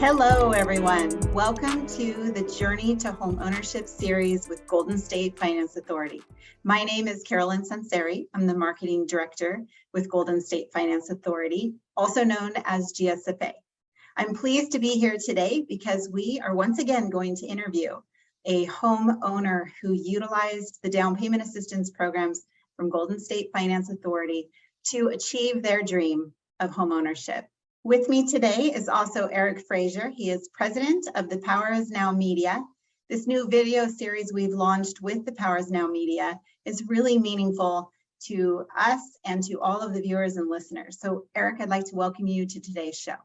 Hello, everyone. Welcome to the Journey to Homeownership series with Golden State Finance Authority. My name is Carolyn Sanseri. I'm the Marketing Director with Golden State Finance Authority, also known as GSFA. I'm pleased to be here today because we are once again going to interview a homeowner who utilized the down payment assistance programs from Golden State Finance Authority to achieve their dream of homeownership. With me today is also Eric Frazier. He is president of the Power Is Now Media. This new video series we've launched with the Power Is Now Media is really meaningful to us and to all of the viewers and listeners. So Eric, I'd like to welcome you to today's show.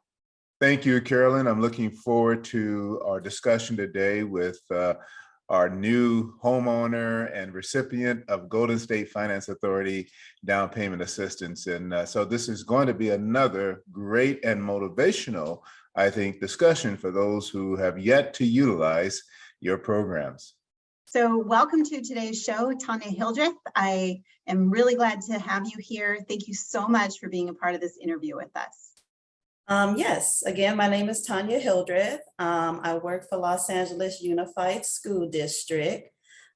Thank you, Carolyn. I'm looking forward to our discussion today with our new homeowner and recipient of Golden State Finance Authority down payment assistance. And so this is going to be another great and motivational, I think, discussion for those who have yet to utilize your programs. So welcome to today's show, Tanya Hildreth. I am really glad to have you here. Thank you so much for being a part of this interview with us. Yes, again, my name is Tanya Hildreth. I work for Los Angeles Unified School District.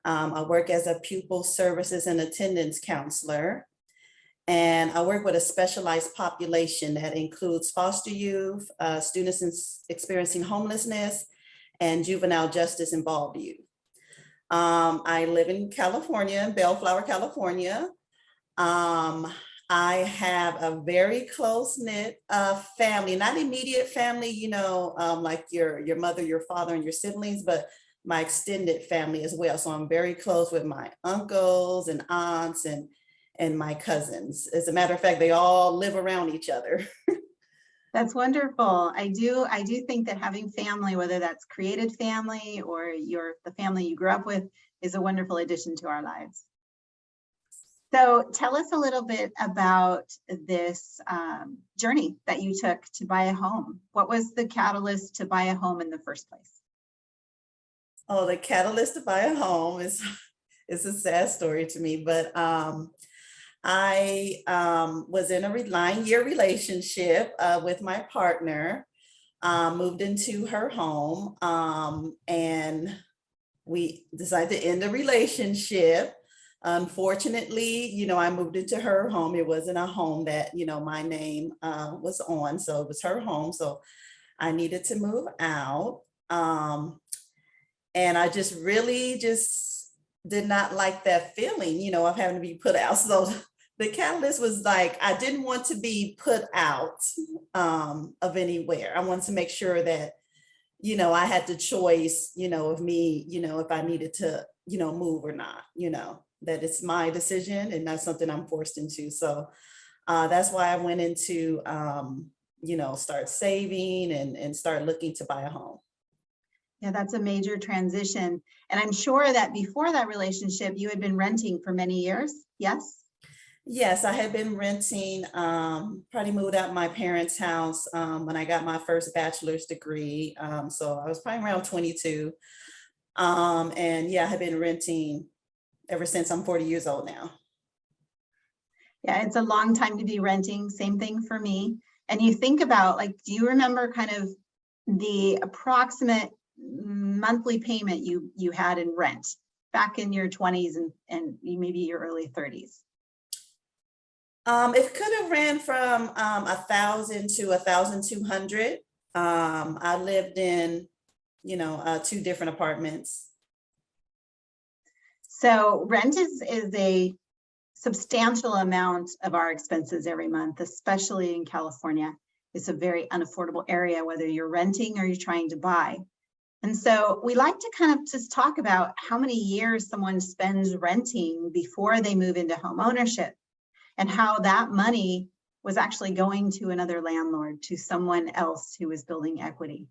I work as a pupil services and attendance counselor. And I work with a specialized population that includes foster youth, students experiencing homelessness, and juvenile justice involved youth. I live in California, Bellflower, California. I have a very close-knit family, not immediate family, you know, like your mother, your father, and your siblings, but my extended family as well. So I'm very close with my uncles and aunts and my cousins. As a matter of fact, they all live around each other. That's wonderful. I do think that having family, whether that's created family or the family you grew up with, is a wonderful addition to our lives. So tell us a little bit about this journey that you took to buy a home. What was the catalyst to buy a home in the first place? Oh, the catalyst to buy a home is a sad story to me, but I was in a 9-year relationship with my partner, moved into her home, and we decided to end the relationship. Unfortunately, you know, I moved into her home. It wasn't a home that, you know, my name was on. So it was her home. So I needed to move out. And I just really did not like that feeling, you know, of having to be put out. So the catalyst was like, I didn't want to be put out of anywhere. I wanted to make sure that, you know, I had the choice, you know, of me, you know, if I needed to, you know, move or not, you know, that it's my decision and not something I'm forced into. So that's why I went into, you know, start saving and start looking to buy a home. Yeah, that's a major transition. And I'm sure that before that relationship, you had been renting for many years, yes? Yes, I had been renting, probably moved out of my parents' house when I got my first bachelor's degree. So I was probably around 22. And yeah, I had been renting ever since. I'm 40 years old now. Yeah, it's a long time to be renting. Same thing for me. And you think about, like, do you remember kind of the approximate monthly payment you had in rent back in your 20s and maybe your early 30s? It could have ran from 1,000 to 1,200. I lived in, you know, 2 different apartments. So rent is a substantial amount of our expenses every month, especially in California. It's a very unaffordable area, whether you're renting or you're trying to buy. And so we like to kind of just talk about how many years someone spends renting before they move into home ownership, and how that money was actually going to another landlord, to someone else who was building equity.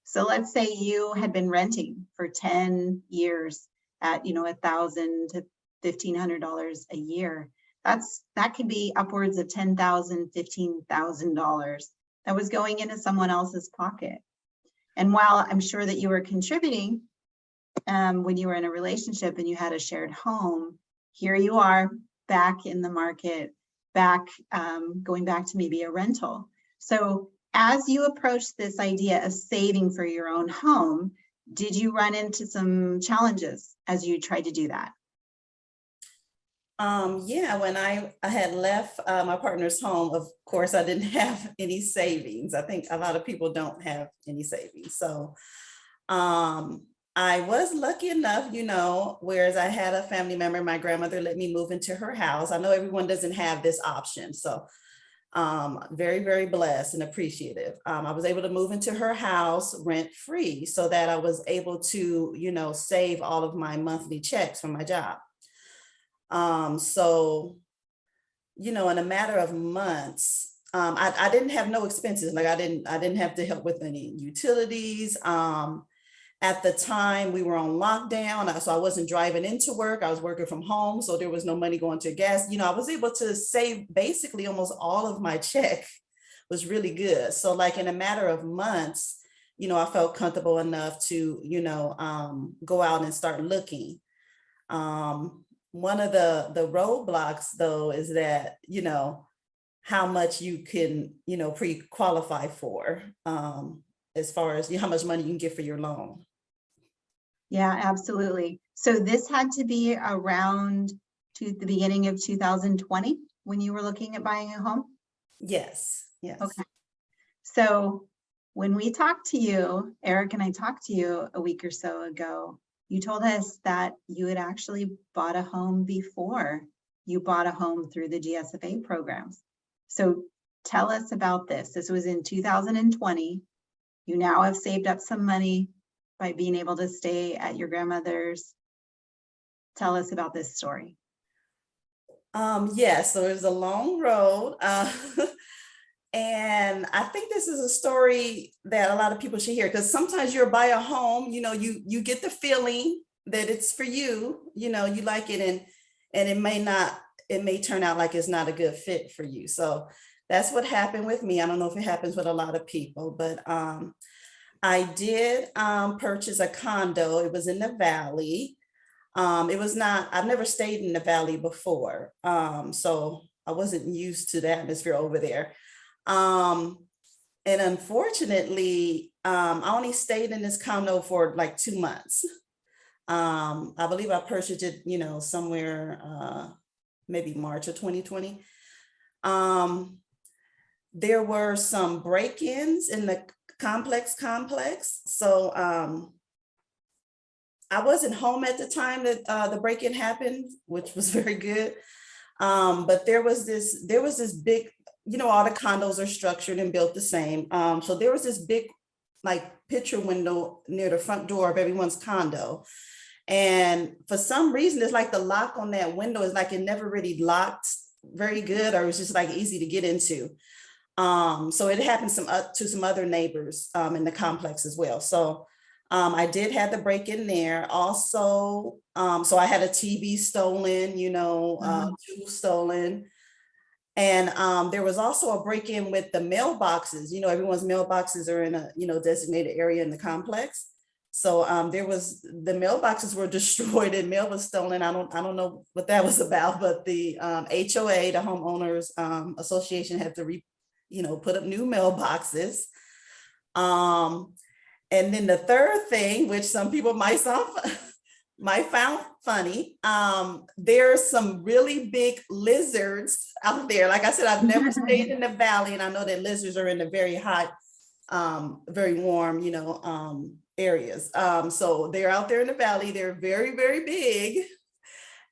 So let's say you had been renting for 10 years at, you know, $1,000 to $1,500 a year. That could be upwards of $10,000, $15,000 that was going into someone else's pocket. And while I'm sure that you were contributing when you were in a relationship and you had a shared home, here you are back in the market, going back to maybe a rental. So as you approached this idea of saving for your own home, did you run into some challenges as you tried to do that? Yeah, when I had left my partner's home, of course, I didn't have any savings. I think a lot of people don't have any savings. So I was lucky enough, whereas I had a family member, my grandmother let me move into her house. I know everyone doesn't have this option. So very, very blessed and appreciative. I was able to move into her house rent free so that I was able to, save all of my monthly checks from my job. So, in a matter of months, I didn't have no expenses. Like I didn't have to help with any utilities. At the time we were on lockdown, so I wasn't driving into work. I was working from home. So there was no money going to gas. I was able to save basically almost all of my check. Was really good. So like in a matter of months, I felt comfortable enough to, go out and start looking. One of the roadblocks though is that, how much you can, pre-qualify for, as far as how much money you can get for your loan. Yeah, absolutely. So this had to be around to the beginning of 2020 when you were looking at buying a home? Yes. Okay. So when we talked to you, Eric and I talked to you a week or so ago, you told us that you had actually bought a home before you bought a home through the GSFA programs. So tell us about this. This was in 2020. You now have saved up some money by being able to stay at your grandmother's. Tell us about this story. Yes, so it's a long road. And I think this is a story that a lot of people should hear, because sometimes you're buy a home, you get the feeling that it's for you, you like it, and it may turn out like it's not a good fit for you. So that's what happened with me. I don't know if it happens with a lot of people, but I did purchase a condo. It was in the Valley. I've never stayed in the Valley before. So I wasn't used to the atmosphere over there. And unfortunately, I only stayed in this condo for like 2 months. I believe I purchased it, somewhere maybe March of 2020. There were some break-ins in the complex. So I wasn't home at the time that the break-in happened, which was very good. But there was this big, all the condos are structured and built the same. So there was this big like picture window near the front door of everyone's condo. And for some reason, it's like the lock on that window is like it never really locked very good, or it was just like easy to get into. So it happened to some other neighbors in the complex as well. So I did have the break in there also. So I had a TV stolen, tools stolen. And there was also a break-in with the mailboxes. Everyone's mailboxes are in a, designated area in the complex. So the mailboxes were destroyed and mail was stolen. I don't know what that was about, but the HOA, the Homeowners Association, had to put up new mailboxes. And then the third thing, which some people might found funny, there's some really big lizards out there. Like I said, I've never stayed in the Valley, and I know that lizards are in the very hot, very warm, areas. So they're out there in the Valley. They're very, very big,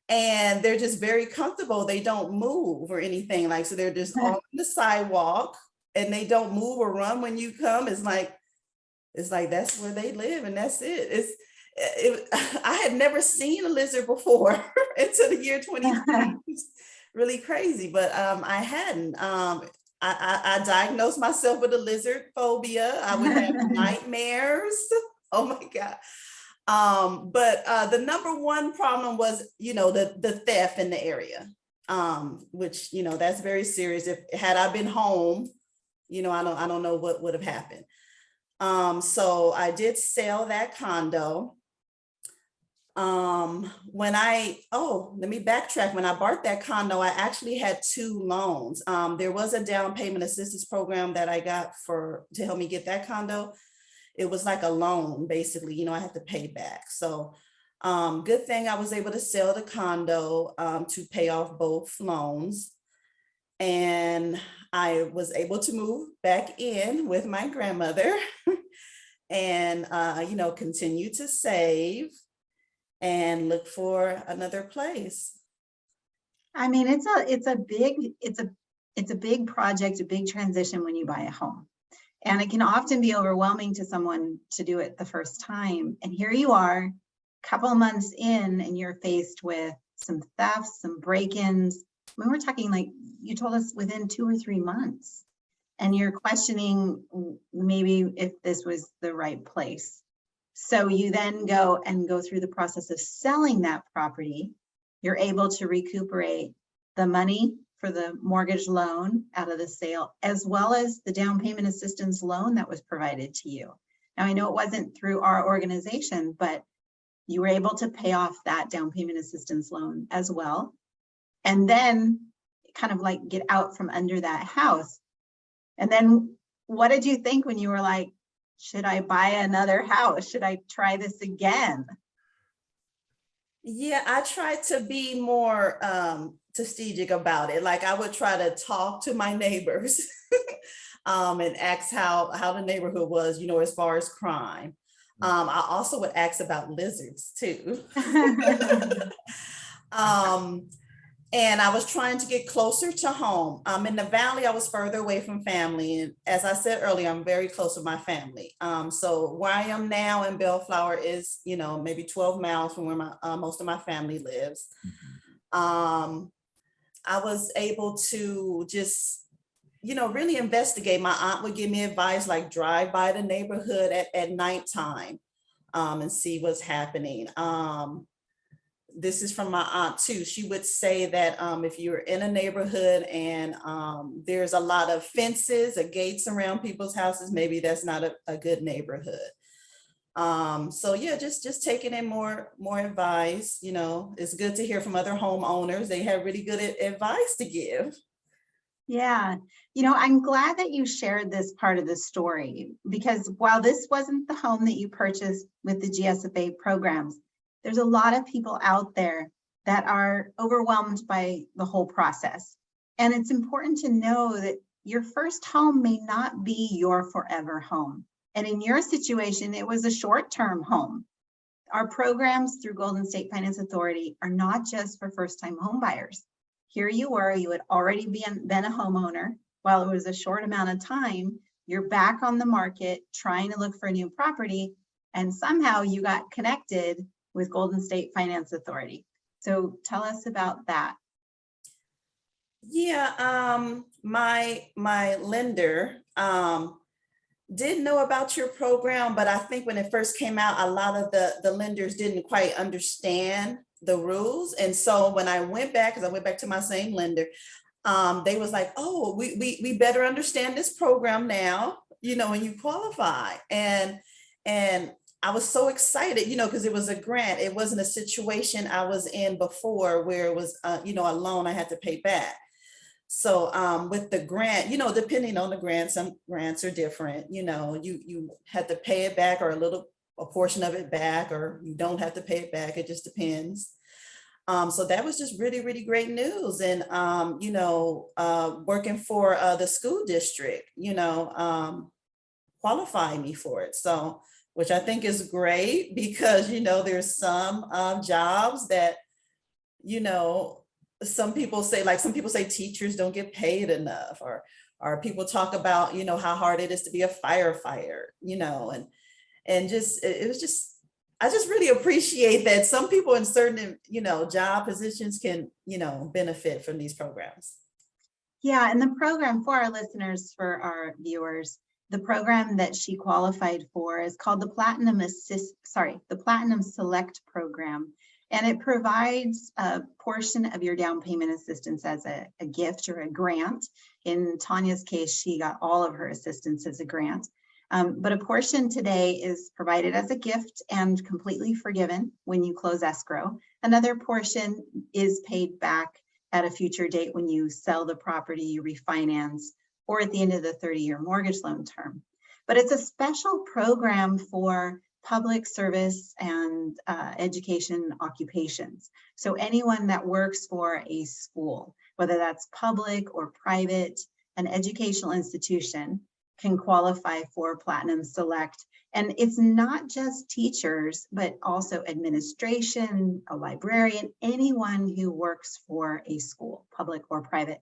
and they're just very comfortable. They don't move or anything. So they're just on the sidewalk, and they don't move or run when you come. It's like that's where they live, and that's it. I had never seen a lizard before until the year 2020. It's really crazy, but I hadn't. I diagnosed myself with a lizard phobia. I would have nightmares. Oh my God. But the number one problem was, the theft in the area, which, that's very serious. Had I been home, I don't know what would have happened. So I did sell that condo. Let me backtrack. When I bought that condo, I actually had 2 loans. There was a down payment assistance program that I got to help me get that condo. It was like a loan, basically, I had to pay back. So good thing I was able to sell the condo to pay off both loans. And I was able to move back in with my grandmother and, continue to save and look for another place. I mean, it's a big project, a big transition when you buy a home. And it can often be overwhelming to someone to do it the first time. And here you are, a couple of months in, and you're faced with some thefts, some break-ins. I mean, we're talking, like you told us, within 2 or 3 months. And you're questioning maybe if this was the right place. So you then go through the process of selling that property. You're able to recuperate the money for the mortgage loan out of the sale, as well as the down payment assistance loan that was provided to you. Now, I know it wasn't through our organization, but you were able to pay off that down payment assistance loan as well. And then kind of like get out from under that house. And then what did you think when you were like, should I buy another house? Should I try this again? Yeah, I tried to be more strategic about it. Like I would try to talk to my neighbors and ask how the neighborhood was, as far as crime. I also would ask about lizards too. And I was trying to get closer to home. In the Valley, I was further away from family. And as I said earlier, I'm very close with my family. So where I am now in Bellflower is, maybe 12 miles from where most of my family lives. I was able to just, really investigate. My aunt would give me advice, like drive by the neighborhood at nighttime and see what's happening. This is from my aunt too. She would say that if you're in a neighborhood and there's a lot of fences or gates around people's houses, maybe that's not a good neighborhood. So yeah, just taking in more advice. It's good to hear from other homeowners. They have really good advice to give. Yeah, I'm glad that you shared this part of the story, because while this wasn't the home that you purchased with the GSFA programs, there's a lot of people out there that are overwhelmed by the whole process. And it's important to know that your first home may not be your forever home. And in your situation, it was a short-term home. Our programs through Golden State Finance Authority are not just for first-time home buyers. Here you were, you had already been a homeowner. While it was a short amount of time, you're back on the market trying to look for a new property, and somehow you got connected with Golden State Finance Authority. So tell us about that. Yeah, my lender did know about your program, but I think when it first came out, a lot of the lenders didn't quite understand the rules. And so when I went back, because I went back to my same lender, they was like, oh, we better understand this program now, and you qualify. And I was so excited, because it was a grant. It wasn't a situation I was in before where it was, a loan I had to pay back. So with the grant, depending on the grant, some grants are different. You had to pay it back, or a portion of it back, or you don't have to pay it back. It just depends. So that was just really, really great news. And, working for the school district, qualified me for it. So, which I think is great, because, there's some jobs that, some people say teachers don't get paid enough, or people talk about, how hard it is to be a firefighter, and just, I just really appreciate that some people in certain, job positions can, benefit from these programs. Yeah, and the program, for our listeners, for our viewers, the program that she qualified for is called the Platinum Select Program. And it provides a portion of your down payment assistance as a gift or a grant. In Tanya's case, she got all of her assistance as a grant. But a portion today is provided as a gift and completely forgiven when you close escrow. Another portion is paid back at a future date when you sell the property, you refinance, or at the end of the 30-year mortgage loan term. But it's a special program for public service and education occupations. So anyone that works for a school, whether that's public or private, an educational institution, can qualify for Platinum Select. And it's not just teachers, but also administration, a librarian, anyone who works for a school, public or private.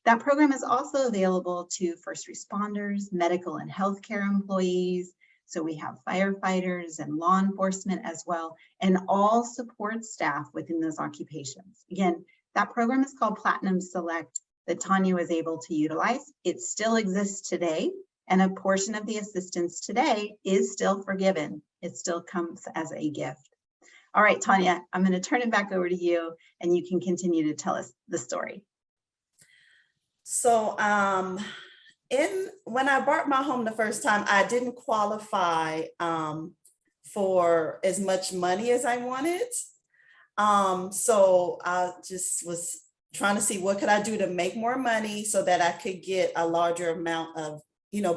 That program is also available to first responders, medical and healthcare employees. So we have firefighters and law enforcement as well, and all support staff within those occupations. Again, that program is called Platinum Select that Tanya was able to utilize. It still exists today, and a portion of the assistance today is still forgiven. It still comes as a gift. All right, Tanya, I'm going to turn it back over to you, and you can continue to tell us the story. So when I bought my home the first time, I didn't qualify for as much money as I wanted. So I just was trying to see what could I do to make more money so that I could get a larger amount of,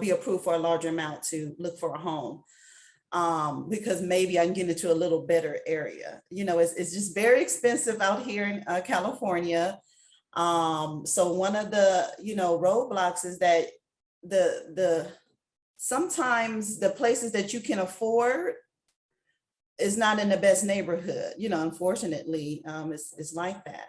be approved for a larger amount to look for a home. Because maybe I can get into a little better area. It's just very expensive out here in California. So one of the, roadblocks is that sometimes the places that you can afford is not in the best neighborhood, unfortunately, it's like that.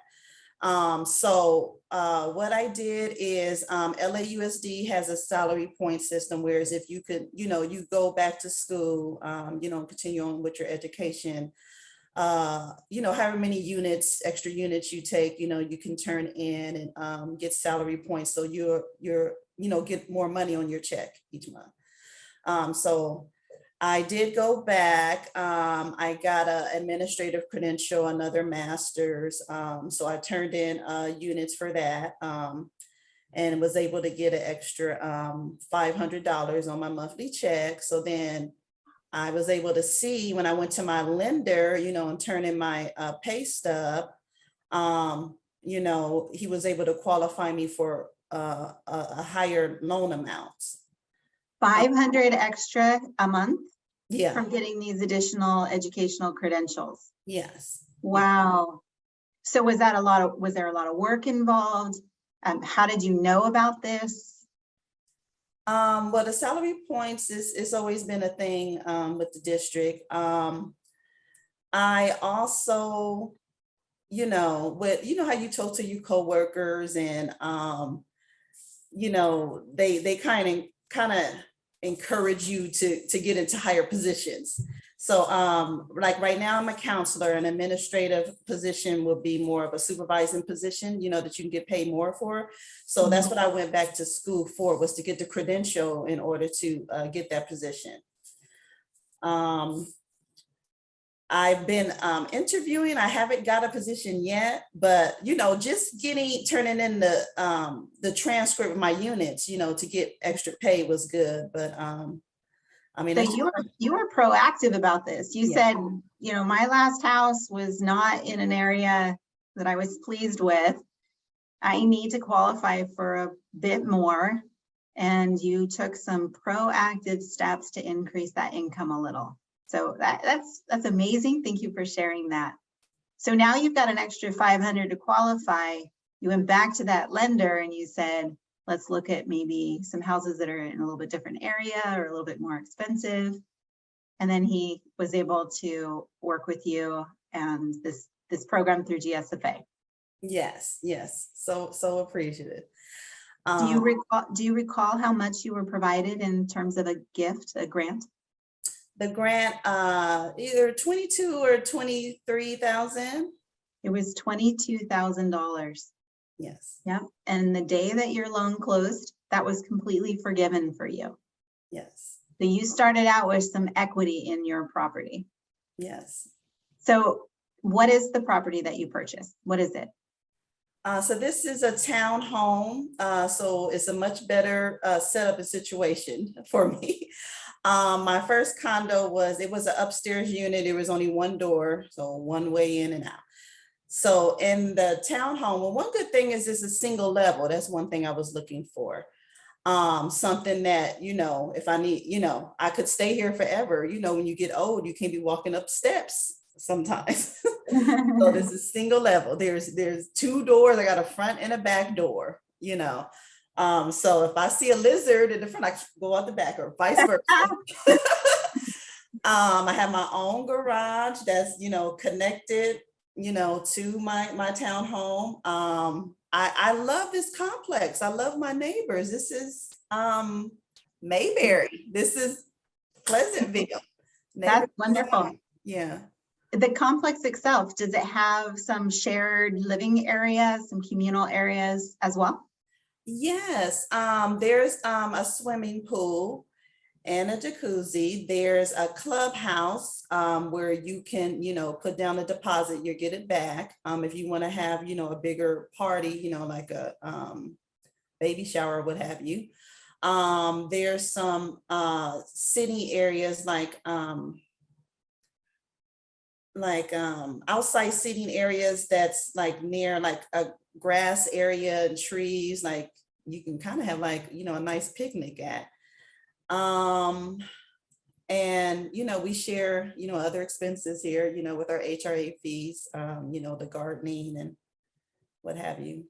So what I did is LAUSD has a salary point system, whereas if you could, you go back to school, continue on with your education, however many extra units you take, you can turn in and get salary points. So you're get more money on your check each month. So I did go back. I got an administrative credential, another master's. So I turned in units for that and was able to get an extra $500 on my monthly check. So then I was able to see when I went to my lender, and turn in my pay stub, he was able to qualify me for a higher loan amount. 500 extra a month? Yeah. From getting these additional educational credentials? Yes. Wow. So was there a lot of work involved? How did you know about this? Well, the salary points it's always been a thing with the district. I also, how you talk to your coworkers and they kind of encourage you to get into higher positions. So like right now I'm a counselor. An administrative position would be more of a supervising position, that you can get paid more for. So that's what I went back to school for, was to get the credential in order to get that position. I've been interviewing. I haven't got a position yet, but just turning in the transcript of my units, to get extra pay was good. But so you were proactive about this. You said, my last house was not in an area that I was pleased with. I need to qualify for a bit more, and you took some proactive steps to increase that income a little. So that's amazing. Thank you for sharing that. So now you've got an extra 500 to qualify. You went back to that lender and you said, let's look at maybe some houses that are in a little bit different area or a little bit more expensive. And then he was able to work with you and this program through GSFA. Yes. So appreciative. Do you recall how much you were provided in terms of a gift, a grant? The grant, either 22 or 23,000. It was $22,000. Yes. Yep. And the day that your loan closed, that was completely forgiven for you. Yes. So you started out with some equity in your property. Yes. So what is the property that you purchased? What is it? So this is a town home. So it's a much better setup and situation for me. My first condo it was an upstairs unit. There was only one door, so one way in and out. So in the townhome, well, one good thing is it's a single level. That's one thing I was looking for. Something that, if I need, I could stay here forever. When you get old, you can't be walking up steps sometimes. So this is single level. There's 2 doors. I got a front and a back door, So if I see a lizard in the front, I can go out the back or vice versa. I have my own garage that's, connected, to my townhome. I love this complex. I love my neighbors. This is Mayberry. This is Pleasantville. That's wonderful. Yeah. The complex itself, does it have some shared living areas, some communal areas as well? Yes, there's a swimming pool and a jacuzzi. There's a clubhouse where you can, put down a deposit, you get it back. If you want to have, a bigger party, like a baby shower, what have you. There's some city areas like outside seating areas that's like near like a grass area and trees, like you can kind of have like, a nice picnic at. And, we share, other expenses here, with our HRA fees, the gardening and what have you.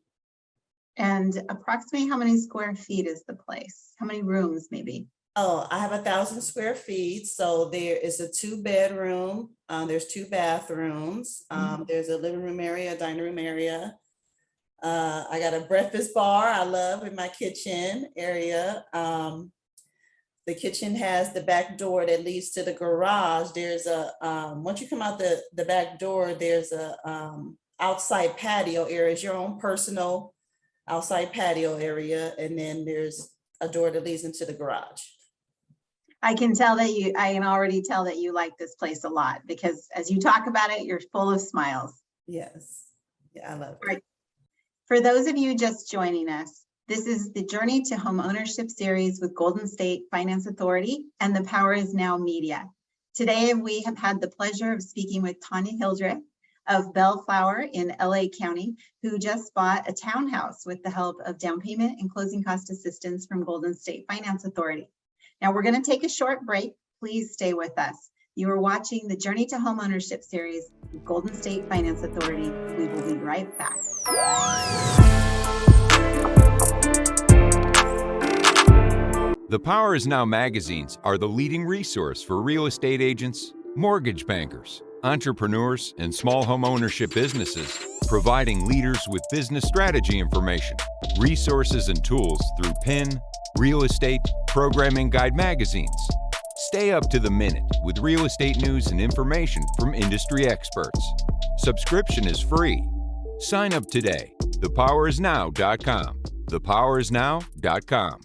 And approximately how many square feet is the place? How many rooms maybe? Oh, I have 1,000 square feet. So there is a 2-bedroom. There's 2 bathrooms. There's a living room area, a dining room area. I got a breakfast bar I love in my kitchen area. The kitchen has the back door that leads to the garage. There's a, once you come out the back door, there's a outside patio area. It's your own personal outside patio area. And then there's a door that leads into the garage. I can already tell that you like this place a lot, because as you talk about it, you're full of smiles. Yes. Yeah, I love it. Right. For those of you just joining us, this is the Journey to Homeownership series with Golden State Finance Authority and the Power is Now Media. Today, we have had the pleasure of speaking with Tanya Hildreth of Bellflower in LA County, who just bought a townhouse with the help of down payment and closing cost assistance from Golden State Finance Authority. Now we're going to take a short break. Please stay with us. You are watching the Journey to Homeownership series with Golden State Finance Authority. We will be right back. The Power is Now magazines are the leading resource for real estate agents, mortgage bankers, entrepreneurs, and small home ownership businesses, providing leaders with business strategy information, resources, and tools through PIN, real estate, programming guide magazines. Stay up to the minute with real estate news and information from industry experts. Subscription is free. Sign up today. thepowerisnow.com. thepowerisnow.com.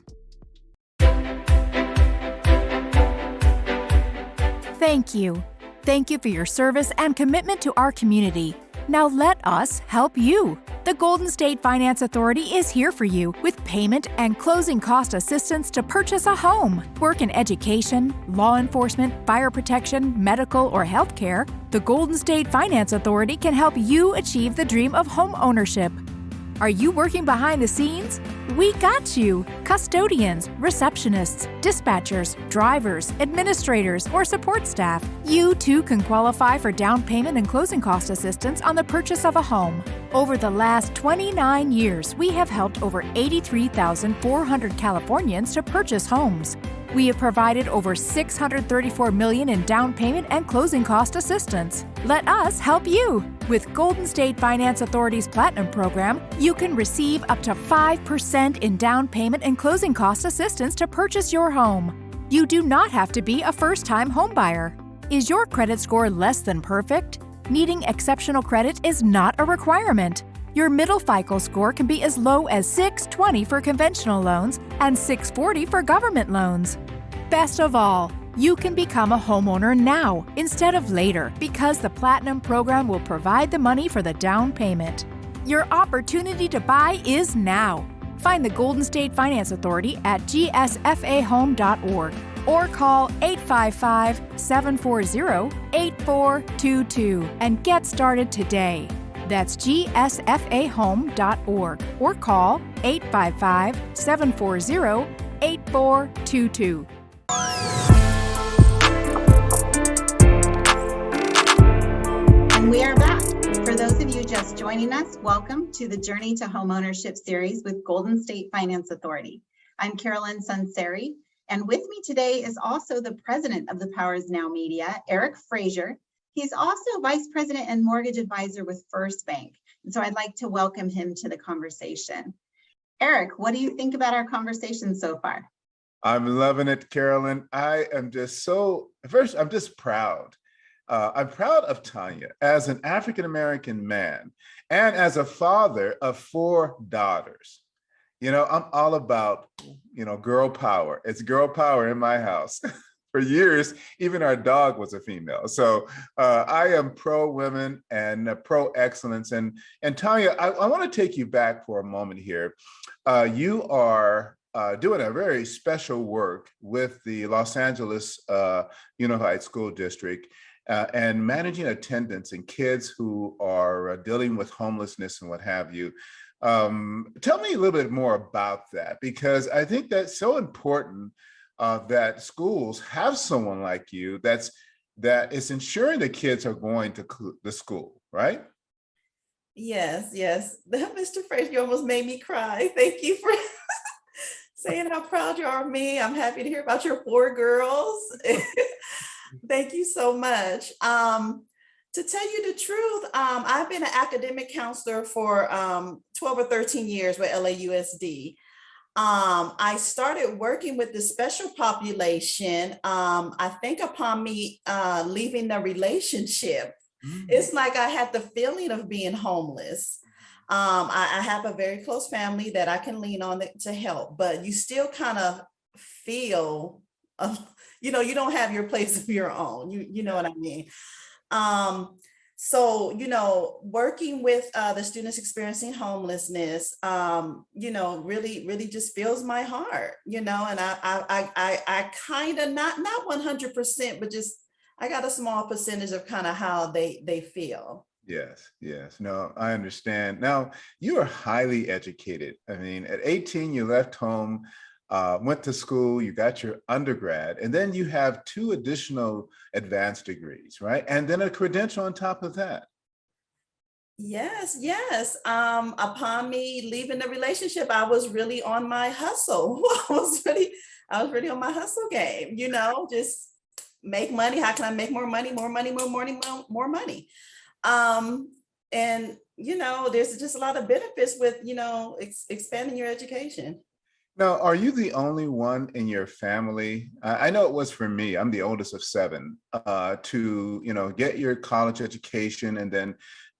Thank you. Thank you for your service and commitment to our community. Now let us help you. The Golden State Finance Authority is here for you with payment and closing cost assistance to purchase a home, work in education, law enforcement, fire protection, medical, or healthcare. The Golden State Finance Authority can help you achieve the dream of home ownership. Are you working behind the scenes? We got you! Custodians, receptionists, dispatchers, drivers, administrators, or support staff. You too can qualify for down payment and closing cost assistance on the purchase of a home. Over the last 29 years, we have helped over 83,400 Californians to purchase homes. We have provided over $634 million in down payment and closing cost assistance. Let us help you! With Golden State Finance Authority's Platinum Program, you can receive up to 5% in down payment and closing cost assistance to purchase your home. You do not have to be a first-time homebuyer. Is your credit score less than perfect? Needing exceptional credit is not a requirement. Your middle FICO score can be as low as 620 for conventional loans and 640 for government loans. Best of all, you can become a homeowner now instead of later because the Platinum Program will provide the money for the down payment. Your opportunity to buy is now. Find the Golden State Finance Authority at gsfahome.org. or call 855-740-8422 and get started today. That's GSFAHome.org or call 855-740-8422. And we are back. For those of you just joining us, welcome to the Journey to Homeownership series with Golden State Finance Authority. I'm Carolyn Sunseri, and with me today is also the president of the Powers Now Media, Eric Frazier. He's also vice president and mortgage advisor with First Bank. And so I'd like to welcome him to the conversation. Eric, what do you think about our conversation so far? I'm loving it, Carolyn. I'm just proud. I'm proud of Tanya as an African-American man and as a father of 4 daughters. You know, I'm all about, girl power. It's girl power in my house. For years, even our dog was a female. So I am pro women and pro excellence. And Tanya, I want to take you back for a moment here. You are doing a very special work with the Los Angeles Unified School District and managing attendance and kids who are dealing with homelessness and what have you. Tell me a little bit more about that, because I think that's so important. That schools have someone like you that is ensuring the kids are going to the school, right? Yes. Mr. Frazier, you almost made me cry. Thank you for saying how proud you are of me. I'm happy to hear about your 4 girls. Thank you so much. To tell you the truth, I've been an academic counselor for 12 or 13 years with LAUSD. I started working with the special population, I think upon me leaving the relationship. It's like I had the feeling of being homeless. I have a very close family that I can lean on to help, but you still kind of feel, you don't have your place of your own. You know what I mean? So, working with the students experiencing homelessness, really just fills my heart, and I kind of not 100%, but just, I got a small percentage of kind of how they feel. Yes. No, I understand. Now, you are highly educated. I mean, at 18, you left home, went to school, you got your undergrad, and then you have 2 additional advanced degrees, right? And then a credential on top of that. Yes. Upon me leaving the relationship, I was really on my hustle. I was really on my hustle game, just make money. How can I make more money? And there's just a lot of benefits with, expanding your education. Now, are you the only one in your family? I know it was for me. I'm the oldest of 7 to, get your college education and then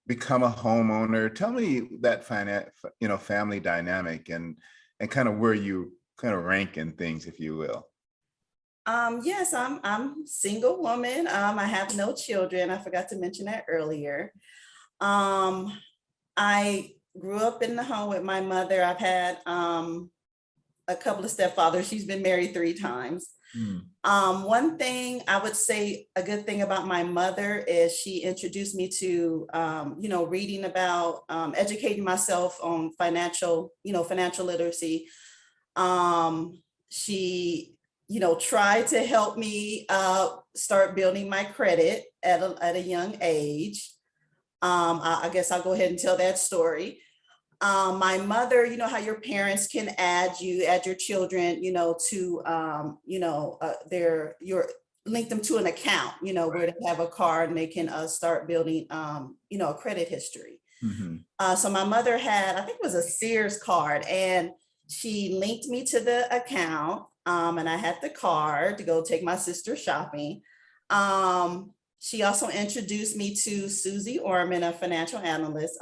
become a homeowner. Tell me that family dynamic and kind of where you kind of rank in things, if you will. Yes, I'm single woman. I have no children. I forgot to mention that earlier. I grew up in the home with my mother. I've had a couple of stepfathers. She's been married 3 times. One thing I would say, a good thing about my mother is she introduced me to, reading about, educating myself on financial literacy. She, tried to help me start building my credit at a young age. I guess I'll go ahead and tell that story. My mother, how your parents can add your children, to, link them to an account, where they have a card and they can start building, a credit history. So my mother had, I think it was a Sears card, and she linked me to the account, and I had the card to go take my sister shopping. She also introduced me to Susie Orman, a financial analyst.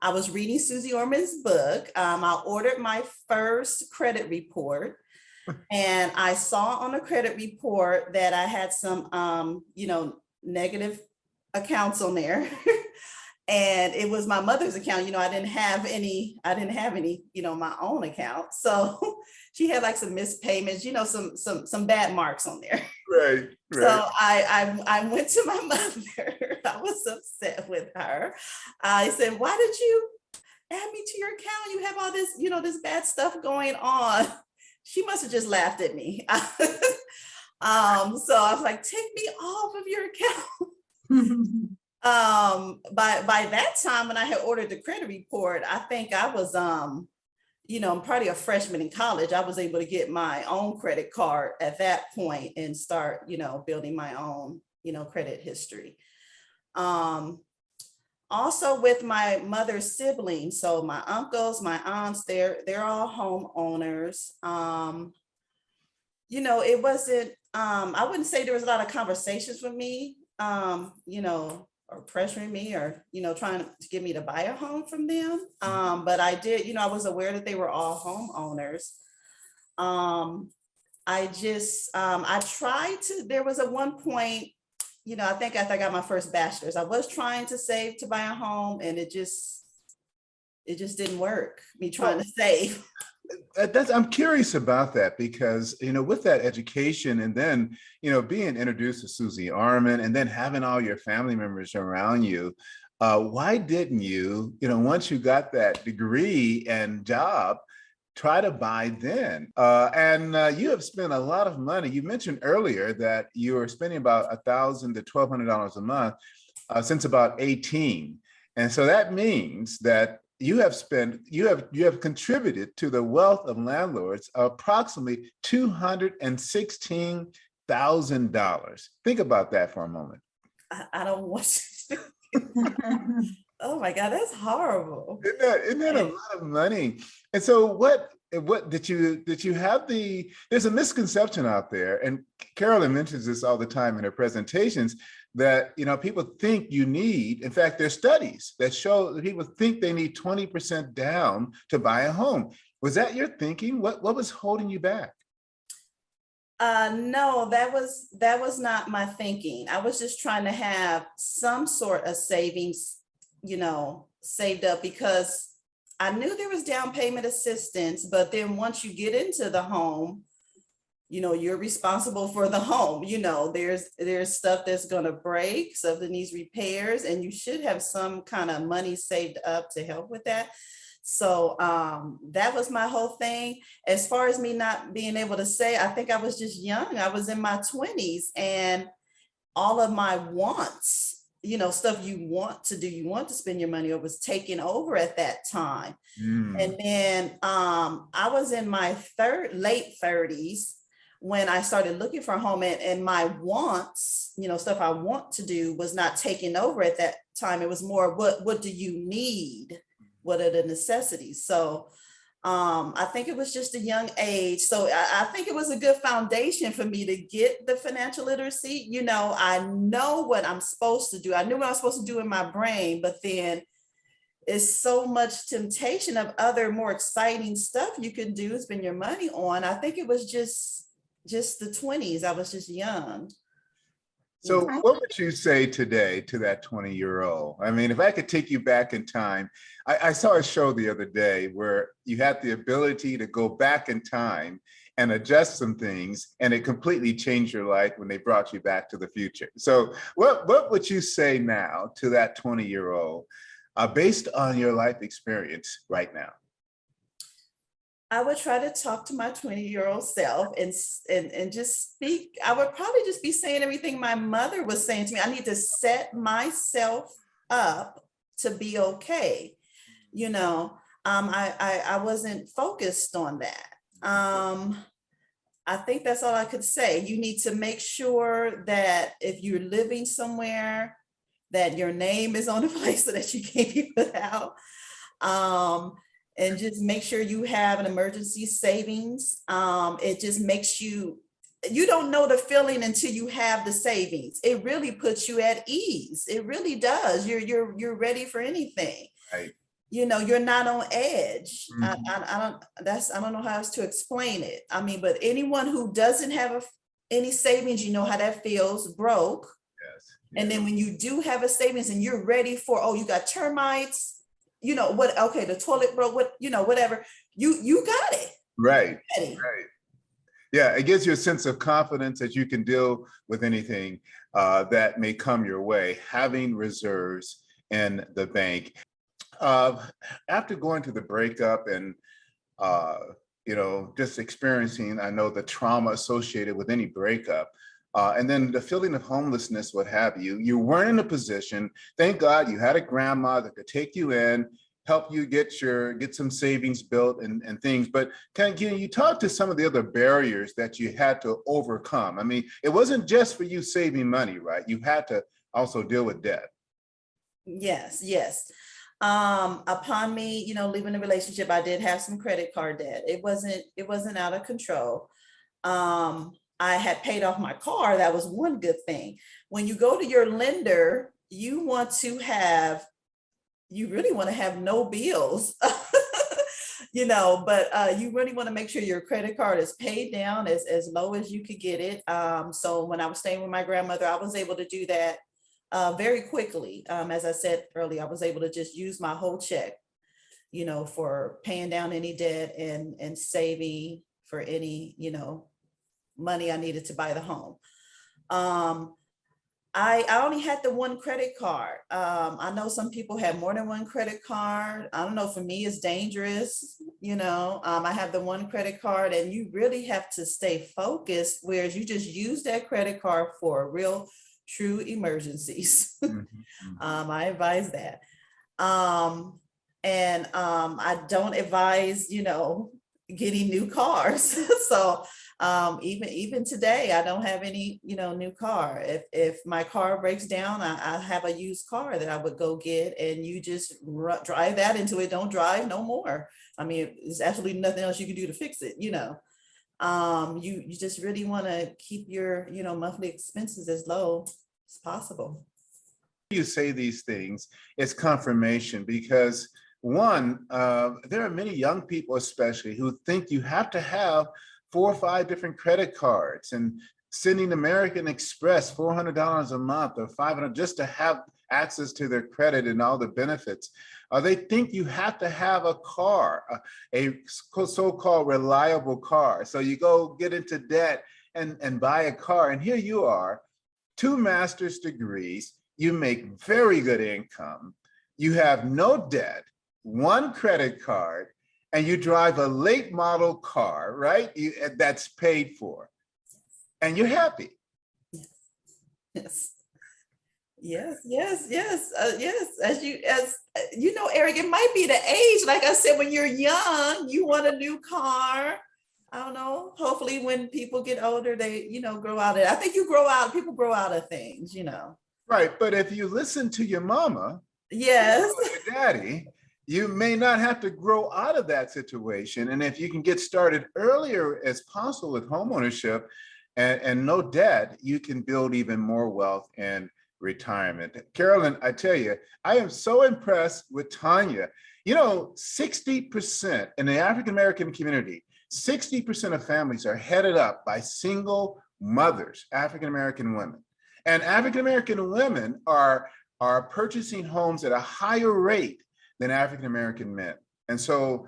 I was reading Susie Orman's book. I ordered my first credit report, and I saw on the credit report that I had some, negative accounts on there. And it was my mother's account. I didn't have any, my own account. So she had like some missed payments, you know, some bad marks on there. Right, So right. I went to my mother. I was upset with her. I said, why did you add me to your account? You have all this, you know, this bad stuff going on. She must have just laughed at me. So I was like, take me off of your account. By that time, when I had ordered the credit report, I think I was you know, I'm probably a freshman in college. I was able to get my own credit card at that point and start, you know, building my own, you know, credit history. Also with my mother's siblings, so my uncles, my aunts, they're all homeowners. You know, it wasn't, I wouldn't say there was a lot of conversations with me, you know, or pressuring me or, you know, trying to get me to buy a home from them. But I did, you know, I was aware that they were all homeowners. I just, I tried to, there was at one point, you know, I think after I got my first bachelor's, I was trying to save to buy a home and it just didn't work, me trying to save. I'm curious about that because, you know, with that education and then, you know, being introduced to Susie Arman and then having all your family members around you, why didn't you, you know, once you got that degree and job, try to buy then? You have spent a lot of money. You mentioned earlier that you were spending about $1,000 to $1,200 a month since about 18. And so that means that you have contributed to the wealth of landlords approximately $216,000. Think about that for a moment. I don't want to. Oh my God, that's horrible. Isn't that a lot of money? And so what did you have there's a misconception out there, and Carolyn mentions this all the time in her presentations, that, you know, people think you need, in fact, there's studies that show that people think they need 20% down to buy a home. Was that your thinking? What was holding you back? No, that was not my thinking. I was just trying to have some sort of savings, you know, saved up because I knew there was down payment assistance, but then once you get into the home, you know, you're responsible for the home. You know, there's stuff that's going to break, stuff that needs repairs, and you should have some kind of money saved up to help with that. So that was my whole thing. As far as me not being able to say, I think I was just young. I was in my 20s and all of my wants, you know, stuff you want to do, you want to spend your money on was taking over at that time. And then I was in my late 30s when I started looking for a home, and my wants, you know, stuff I want to do was not taking over at that time. It was more, what do you need? What are the necessities? So I think it was just a young age. So I think it was a good foundation for me to get the financial literacy. You know, I know what I'm supposed to do. I knew what I was supposed to do in my brain, but then it's so much temptation of other more exciting stuff you can do, spend your money on. I think it was just the 20s. I was just young. So what would you say today to that 20-year-old? I mean, if I could take you back in time, I saw a show the other day where you had the ability to go back in time and adjust some things, and it completely changed your life when they brought you back to the future. So what would you say now to that 20-year-old based on your life experience right now? I would try to talk to my 20-year-old self and just speak. I would probably just be saying everything my mother was saying to me. I need to set myself up to be okay. You know, I wasn't focused on that. I think that's all I could say. You need to make sure that if you're living somewhere, that your name is on the place so that you can't be put out. And just make sure you have an emergency savings. It just makes you don't know the feeling until you have the savings. It really puts you at ease. It really does. You're ready for anything. Right. You know, you're not on edge. Mm-hmm. I don't know how else to explain it. I mean, but anyone who doesn't have any savings, you know how that feels, broke. Yes. And then when you do have a savings and you're ready for, oh, you got termites, you know what, okay, the toilet broke, what, you know, whatever, you got it. Right. ready. Right. Yeah, it gives you a sense of confidence that you can deal with anything that may come your way, having reserves in the bank. After going to the breakup and just experiencing, I know, the trauma associated with any breakup, and then the feeling of homelessness, what have you, you weren't in a position, thank God you had a grandma that could take you in, help you get some savings built and things. But can you talk to some of the other barriers that you had to overcome? I mean, it wasn't just for you saving money, right? You had to also deal with debt. Yes, yes. Upon me, leaving the relationship, I did have some credit card debt. It wasn't out of control. I had paid off my car. That was one good thing. When you go to your lender, you really want to have no bills, but you really want to make sure your credit card is paid down as low as you could get it. So when I was staying with my grandmother, I was able to do that very quickly. As I said earlier, I was able to just use my whole check, for paying down any debt and saving for any, money I needed to buy the home. I only had the one credit card. I know some people have more than one credit card. I don't know, for me, it's dangerous. I have the one credit card, and you really have to stay focused, whereas you just use that credit card for real, true emergencies. I advise that. I don't advise, getting new cars. So even today, I don't have any, new car. If my car breaks down, I have a used car that I would go get, and you just drive that until it don't drive no more. I mean, there's absolutely nothing else you can do to fix it. You just really want to keep your, monthly expenses as low as possible. You say these things, it's confirmation, because one, there are many young people especially who think you have to have 4 or 5 different credit cards and sending American Express $400 a month or $500 just to have access to their credit and all the benefits. They think you have to have a car, a so-called reliable car. So you go get into debt and buy a car. And here you are, 2 master's degrees, you make very good income, you have no debt, 1 credit card, and you drive a late model car, right? That's paid for, and you're happy. Yes. Yes. As you know, Eric, it might be the age. Like I said, when you're young, you want a new car. I don't know. Hopefully, when people get older, they, grow out of it. I think people grow out of things, Right, but if you listen to your mama, yes, your daddy, you may not have to grow out of that situation. And if you can get started earlier as possible with homeownership and no debt, you can build even more wealth in retirement. Carolyn, I tell you, I am so impressed with Tanya. 60% in the African-American community, 60% of families are headed up by single mothers, African-American women. And African-American women are purchasing homes at a higher rate than African-American men. And so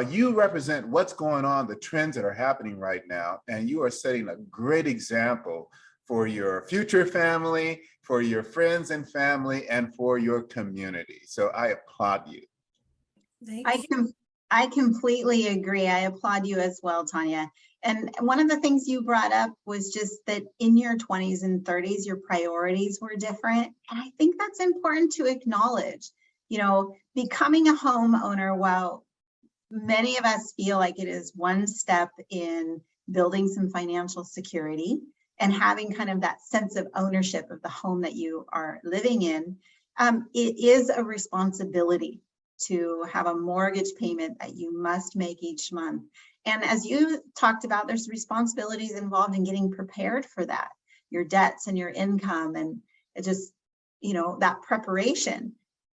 you represent what's going on, the trends that are happening right now, and you are setting a great example for your future family, for your friends and family, and for your community. So I applaud you. Thank you. I completely agree. I applaud you as well, Tanya. And one of the things you brought up was just that in your 20s and 30s, your priorities were different. And I think that's important to acknowledge. Becoming a homeowner, while many of us feel like it is one step in building some financial security and having kind of that sense of ownership of the home that you are living in, it is a responsibility to have a mortgage payment that you must make each month. And as you talked about, there's responsibilities involved in getting prepared for that, your debts and your income, and it just, that preparation.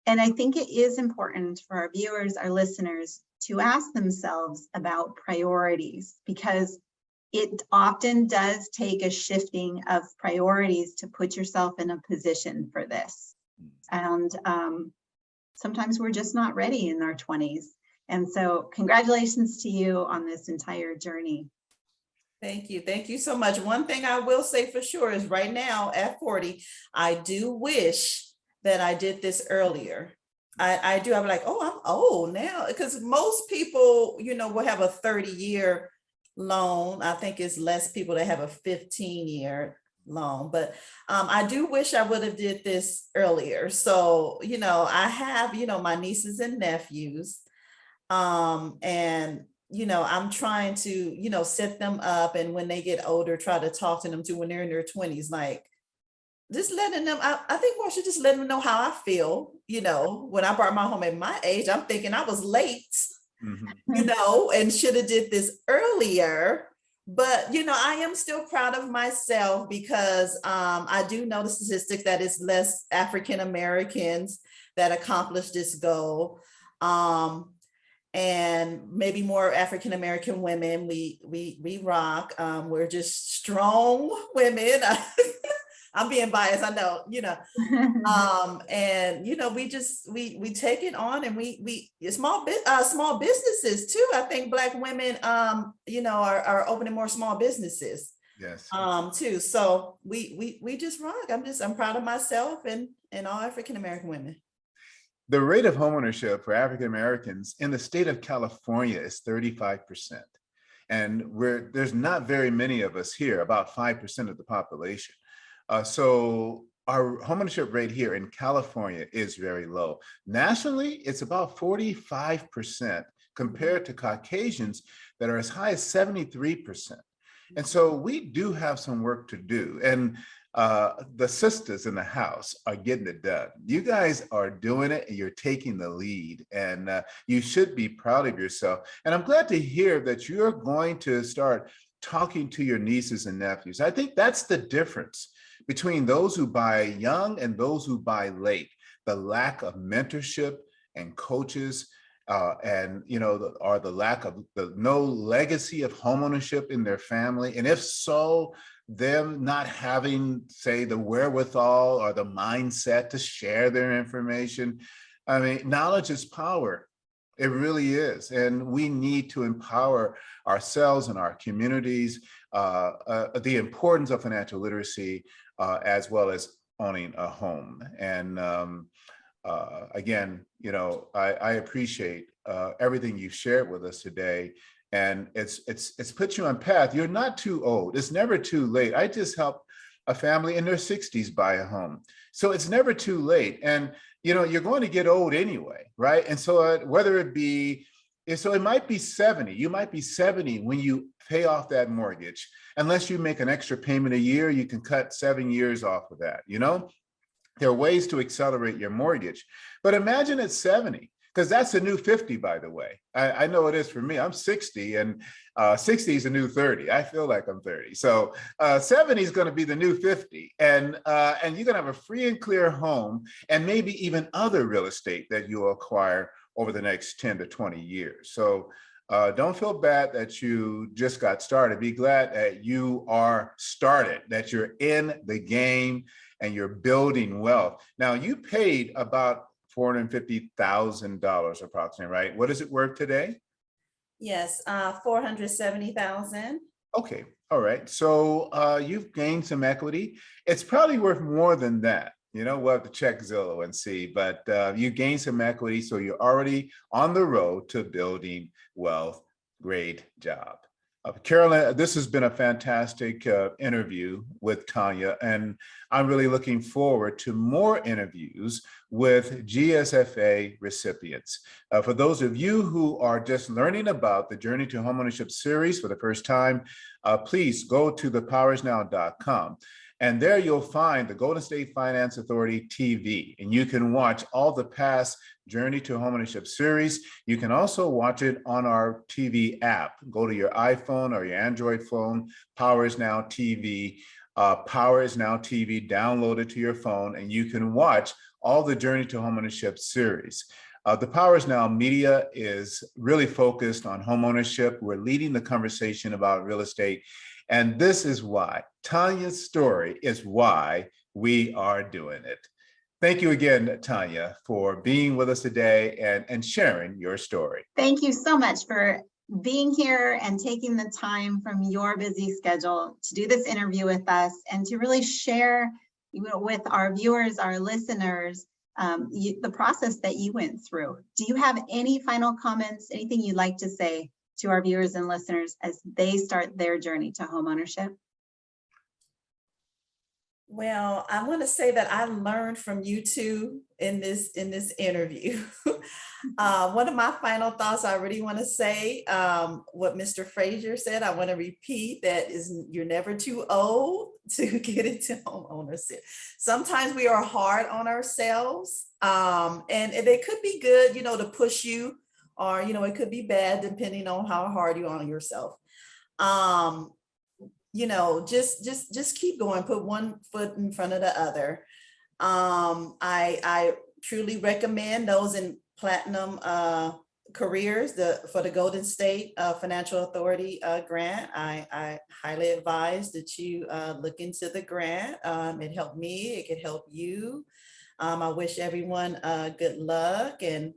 And I think it is important for our viewers, our listeners, to ask themselves about priorities, because it often does take a shifting of priorities to put yourself in a position for this. And sometimes we're just not ready in our 20s. And so congratulations to you on this entire journey. Thank you. Thank you so much. One thing I will say for sure is right now at 40, I do wish that I did this earlier. I do. I'm like, oh, I'm old now, because most people, will have a 30-year loan. I think it's less people that have a 15-year loan, but I do wish I would have did this earlier. So, I have, my nieces and nephews, and I'm trying to, set them up, and when they get older, try to talk to them too when they're in their 20s, like just letting them, I think I should just let them know how I feel. When I bought my home at my age, I'm thinking I was late, and should have did this earlier. But, I am still proud of myself because I do know the statistics that it's less African Americans that accomplish this goal. And maybe more African American women. We rock. We're just strong women. I'm being biased, I know, and we take it on, and we small businesses too. I think Black women, are opening more small businesses. Yes. Too. So we just rock. I'm proud of myself and all African American women. The rate of homeownership for African Americans in the state of California is 35%. And there's not very many of us here, about 5% of the population. So our homeownership rate here in California is very low. Nationally, it's about 45% compared to Caucasians that are as high as 73%. And so we do have some work to do. And the sisters in the house are getting it done. You guys are doing it, and you're taking the lead, and you should be proud of yourself. And I'm glad to hear that you're going to start talking to your nieces and nephews. I think that's the difference between those who buy young and those who buy late. The lack of mentorship and coaches, and the lack of no legacy of homeownership in their family. And if so, them not having, say, the wherewithal or the mindset to share their information. I mean, knowledge is power. It really is. And we need to empower ourselves and our communities, the importance of financial literacy, as well as owning a home. And again, I appreciate everything you've shared with us today. And it's put you on path. You're not too old. It's never too late. I just helped a family in their 60s buy a home. So it's never too late. And, you're going to get old anyway, right? And so whether it be, so it might be 70, you might be 70 when you pay off that mortgage. Unless you make an extra payment a year, you can cut 7 years off of that, There are ways to accelerate your mortgage. But imagine at 70, because that's a new 50, by the way. I know it is for me. I'm 60, and 60 is a new 30. I feel like I'm 30. So 70 is going to be the new 50. And you're going to have a free and clear home, and maybe even other real estate that you'll acquire over the next 10 to 20 years. So don't feel bad that you just got started. Be glad that you are started, that you're in the game and you're building wealth. Now, you paid about $450,000 approximately, right? What is it worth today? Yes, 470,000. Okay, all right. So you've gained some equity. It's probably worth more than that. We'll have to check Zillow and see, but you gained some equity, so you're already on the road to building wealth. Great job. Carolyn, this has been a fantastic interview with Tanya, and I'm really looking forward to more interviews with GSFA recipients. For those of you who are just learning about the Journey to Homeownership series for the first time, please go to thepowersnow.com. And there you'll find the Golden State Finance Authority TV, and you can watch all the past Journey to Homeownership series. You can also watch it on our TV app. Go to your iPhone or your Android phone, Power is Now TV, Power is Now TV, download it to your phone, and you can watch all the Journey to Homeownership series. The Power is Now media is really focused on homeownership. We're leading the conversation about real estate. And this is why Tanya's story is why we are doing it. Thank you again, Tanya, for being with us today and sharing your story. Thank you so much for being here and taking the time from your busy schedule to do this interview with us and to really share with our viewers, our listeners, the process that you went through. Do you have any final comments, anything you'd like to say to our viewers and listeners as they start their journey to homeownership? Well, I want to say that I learned from you two in this interview. One of my final thoughts I really want to say, what Mr. Frazier said, I want to repeat that you're never too old to get into home ownership. Sometimes we are hard on ourselves, and they could be good, to push you, or, it could be bad depending on how hard you are on yourself. Just keep going, put one foot in front of the other. I truly recommend those in platinum careers for the Golden State Financial Authority grant. I highly advise that you look into the grant. It helped me, it could help you. I wish everyone good luck and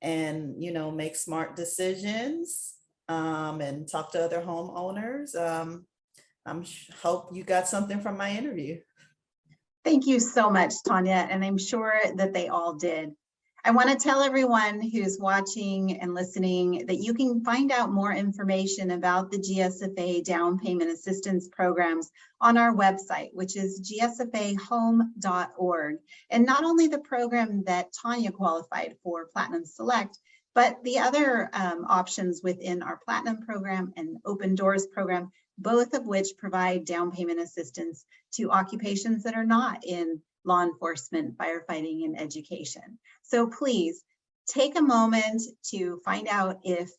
make smart decisions and talk to other homeowners. Hope you got something from my interview. Thank you so much, Tanya, and I'm sure that they all did. I want to tell everyone who's watching and listening that you can find out more information about the GSFA down payment assistance programs on our website, which is gsfahome.org. And not only the program that Tanya qualified for, Platinum Select, but the other options within our Platinum program and Open Doors program, both of which provide down payment assistance to occupations that are not in law enforcement, firefighting, and education. So please take a moment to find out if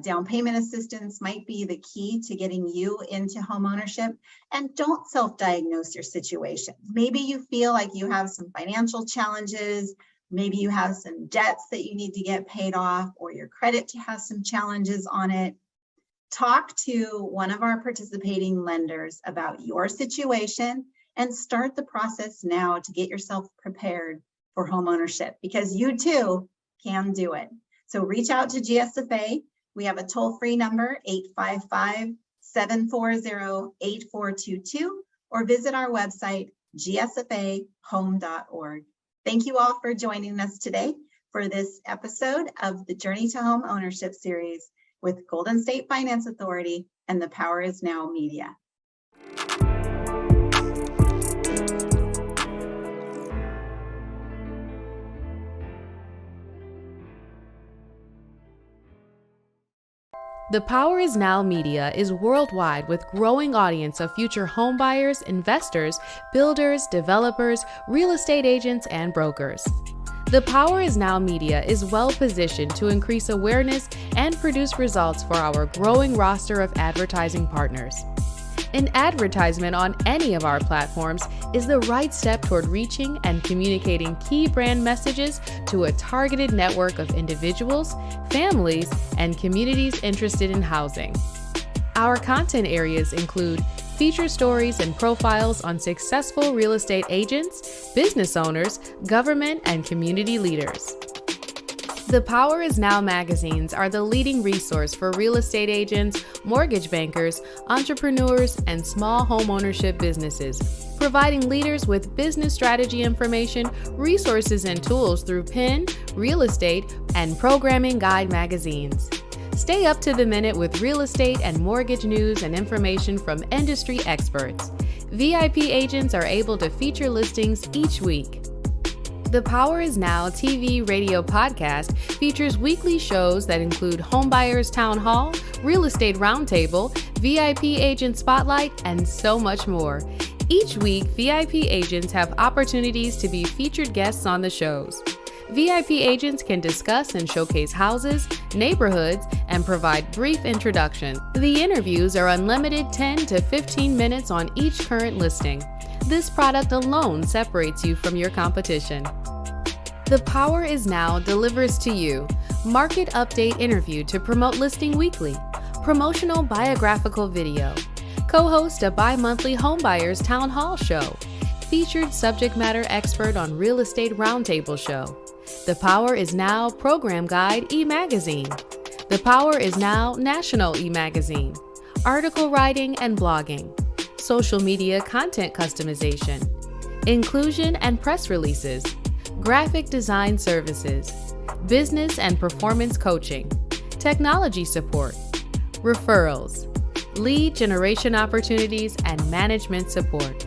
down payment assistance might be the key to getting you into homeownership, and don't self-diagnose your situation. Maybe you feel like you have some financial challenges, maybe you have some debts that you need to get paid off, or your credit has some challenges on it. Talk to one of our participating lenders about your situation and start the process now to get yourself prepared for homeownership, because you too can do it. So reach out to GSFA. We have a toll-free number, 855-740-8422, or visit our website, gsfahome.org. Thank you all for joining us today for this episode of the Journey to Home Ownership series with Golden State Finance Authority and The Power Is Now Media. The Power Is Now Media is worldwide with growing audience of future homebuyers, investors, builders, developers, real estate agents, and brokers. The Power Is Now Media is well positioned to increase awareness and produce results for our growing roster of advertising partners. An advertisement on any of our platforms is the right step toward reaching and communicating key brand messages to a targeted network of individuals, families, and communities interested in housing. Our content areas include feature stories and profiles on successful real estate agents, business owners, government, and community leaders. The Power Is Now magazines are the leading resource for real estate agents, mortgage bankers, entrepreneurs, and small homeownership businesses, providing leaders with business strategy information, resources, and tools through PIN, real estate, and programming guide magazines. Stay up to the minute with real estate and mortgage news and information from industry experts. VIP agents are able to feature listings each week. The Power Is Now TV radio podcast features weekly shows that include Homebuyers Town Hall, Real Estate Roundtable, VIP Agent Spotlight, and so much more. Each week, VIP agents have opportunities to be featured guests on the shows. VIP agents can discuss and showcase houses, neighborhoods, and provide brief introduction. The interviews are unlimited 10 to 15 minutes on each current listing. This product alone separates you from your competition. The Power Is Now delivers to you market update interview to promote listing weekly, promotional biographical video, co-host a bi-monthly Homebuyers Town Hall show, featured subject matter expert on Real Estate Roundtable Show. The Power is Now Program Guide e-magazine. The Power is Now National e-magazine. Article writing and blogging. Social media content customization. Inclusion and press releases. Graphic design services. Business and performance coaching. Technology support. Referrals. Lead generation opportunities and management support.